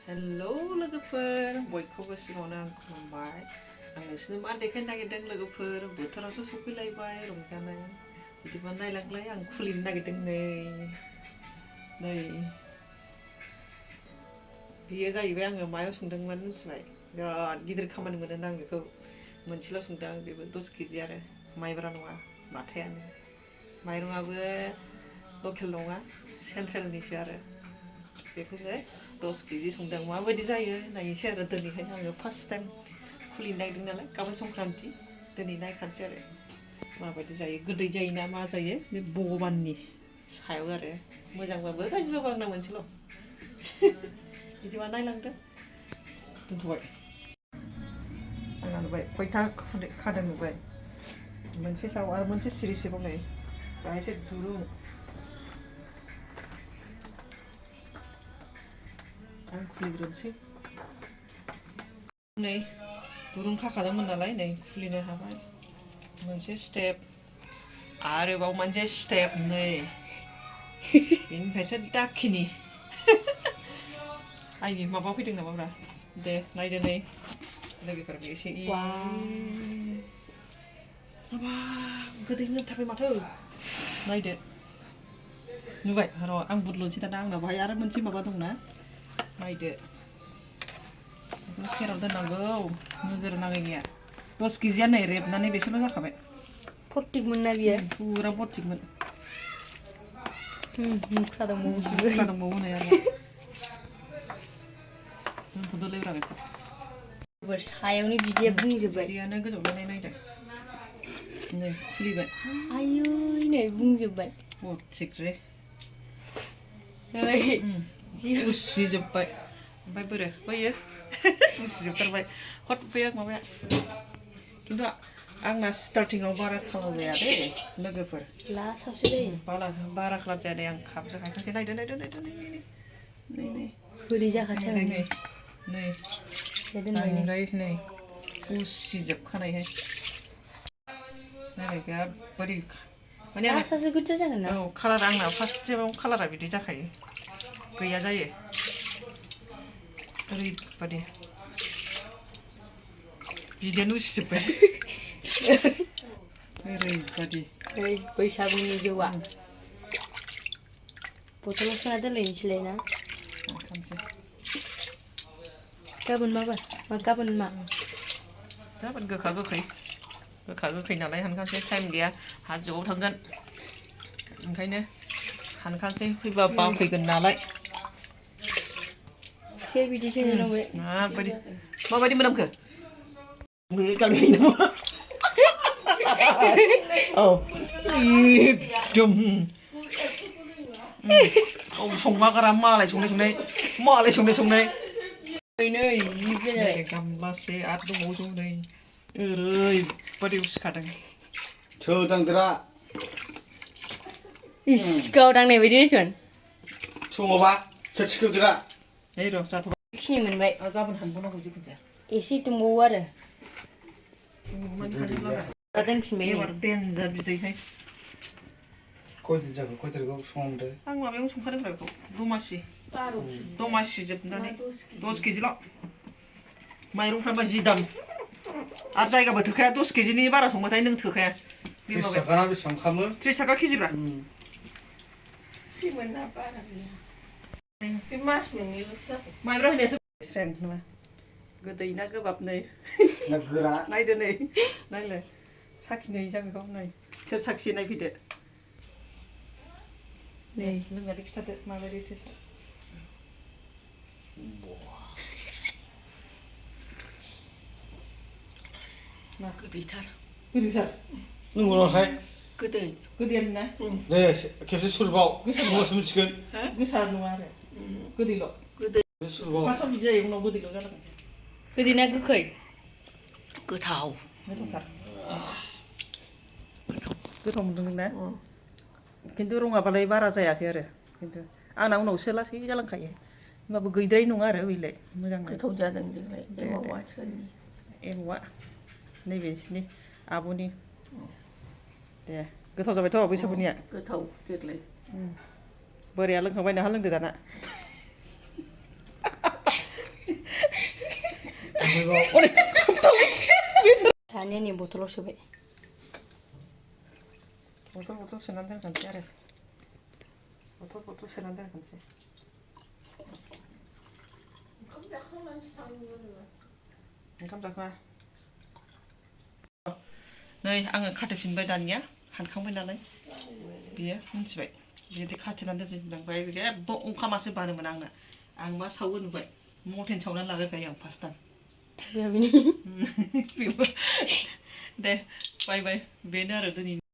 hello लोगोफोर बयखौबो सिगाङावनो आं खुलुमबाय आं नोंसिनो मा देखायनो नागिरदों लोगोफोर बोथोरावसो सफैलायबाय रंजानाय बिदिबा नायलांलाय आं खुलिनो नागिरदों नै बेयो जाहैबाय आङो मायाव संदोंमोन मिथिबाय बिराद गिदिर खामानि मोनो आं बेखौ मोनसेल' संदों आं बेबो 10 केजि आरो माइब्रा नङा माथायानो माइरंआबो लकेल नङा सेन्ट्रेलनिसो आरो बेखौनो 10 केजि संदों माबायदि जायो नायनोसै आरो दिनैहाय आङो फार्स्ट टाइम खुलिनो नागिरदों नालाय गाबोन संक्रान्ति दिनै नायखानोसै आरो माबायदि जायो गोदै जायो ना मा जायो बे भगबाननि सायाव आरो मोजांबाबो गाज्रिबाबो आंना मोनसेल' बिदिबा नायलांदो दोनथ'बाय आंना नुबाय खयथा खादों नुबाय मोनसे साव आरो मोनसे सिरिसेबाव नै बाहायसो दुरुं आं खुलिग्रोनोसै नै दुरुं खाखादोंमोन नालाय नै खुलिनो हाबाय मोनसे स्टेप आरोबाव मोनसे स्टेप नै बेनिफ्रायसो दाखिनि आइनि माबा फैदों नामाब्रा दे नायदो नै लोगोफोर एसे माबा गोदै मोनथारबाय माथो नायदो नुबाय र' आं बुरलुनोसै दाना आंना बाहाय आरो मोनसे माबा दंना नायदो बेखौ सेराव दोननांगौ नोजोर नाङैनिया 10 केजिया नै रेबनानै बेसोरल' जाखाबाय फर्टिकमोन ना बियो फुरा फर्टिकमोन मुख्रा दंबावो नै आरो दोनथ'दोलायब्रा बेखौ सायावनो बिदैया बुंजोब्बाय बिदैयानो गोजावलायनाय नायदो नै खुलिबाय आयै नै बुंजोब्बाय फर्टिक रे उसिजोब्बाय ओमफ्राय बोरो बैयो उसिजोबथारबाय हट बैयो माबाया खिन्थु आंना स्टार्टिंआव बारा खालार जाया दे लोगोफोर लास्टआवसो जायो बारा खालार जाया दे आं खापजों हायखांसै नायदो नै गोदै जाखासै नै नै उसिजोबखानायहाय नायलाय बिराद माने लास्टआवसो गोजा जागोन ना औ कालार आंना फार्स्ट टाइमाव कालारा बिदि जाखायो गैया जायो ओरैबादि बिदैयानो उसिजोब्बाय ओरैबादि बैसागुनि जौआ बथलाव सोना दोनलायनोसैलाय ना गाबोन गाबोन गोखा गोखै नालाय हानखानोसै टाइम गैया हाजोआव थांगोन ओंखायनो हानखानोसै फैबा बाफैगोन नालाय सेर बिदिसो नुबाय माबायदि मोनामखो औ एकदम संबा गारा मालाय संनाय गामलासे आरो दंबावो नै ओरैबादि उसिखादों सोदांग्रा गाव दांनाय बायदि रेसन सङोबा सोर थिखोदोरा नै र' जाथ'बाय बेखिनि मोनबाय गाबोन हानबावनांगौ जिखुनु जाया एसे दंबावो आरो दोनफिनबाय एबार देन्जार बिदैहाय खयदिन जाखो खय थारिखआव संदो आं माबायाव संखादों बेखौ दमासि जोबनानै 10 केजिल' माइरंफ्राबा जि दाम आरो जायगाबो थोखाया 10 केजिनि बारा संबाथाय नों थोखाया 30 थाखा ना बेसेबां खामो 30 थाखा केजिब्रा सेमोनना बारा गैया बे मास मोननैल'सो जादों माइब्रा होनायासो स्रें नङा गोदै ना गोबाब नै ना गोरा नायदो नै नायलाय साखिनै जागोनखौ नै सोर साखि नायफैदो नै लोंनानै खिथादो माबायदि टेस्ट मा गोदैथार नंगौनाहाय गोदैयानो ना दे खेबसे सुरबाव होमबासो मिथिगोन गोसा नङा आरो गोदैल' सुरबाव फार्स्टआव बिदि जायो उनाव गोदैल' जालांगोन गोदै ना गोखै गोथाव मोनदों नोंना खिन्थु रङाबालाय बारा जायाखै आरो खिन्थु आंना उनावसो लासै जालांखायो होमबाबो गैद्राय नङा आरो बैलाय मोजां गोथाव जादों जोंलाय एमावा नैबे नोंसिनि आब'नि दे गोथाव जाबायथ' बैसागुनिया गोथाव देग्लाय बोराया लोंखांबाय नोंहा लोंदो दाना दानिया बथलाव सोबाय बथल सोनानै दोनखानोसै आरो बथल सोनानै दोनखानोसै ओंखाम जाखाङा नै आङो खाथेफिनबाय दानिया हानखांबाय नालाय बियो मिन्थिबाय बिदि खाथेनानै दोनफिनबाय जेबो ओंखामासो बानोमोन आंना आं मा सावो नुबाय मटन सावनानै लाग्रोखायो आं फार्स्ट टाइम दे बाय बाय बेनो आरो दिनै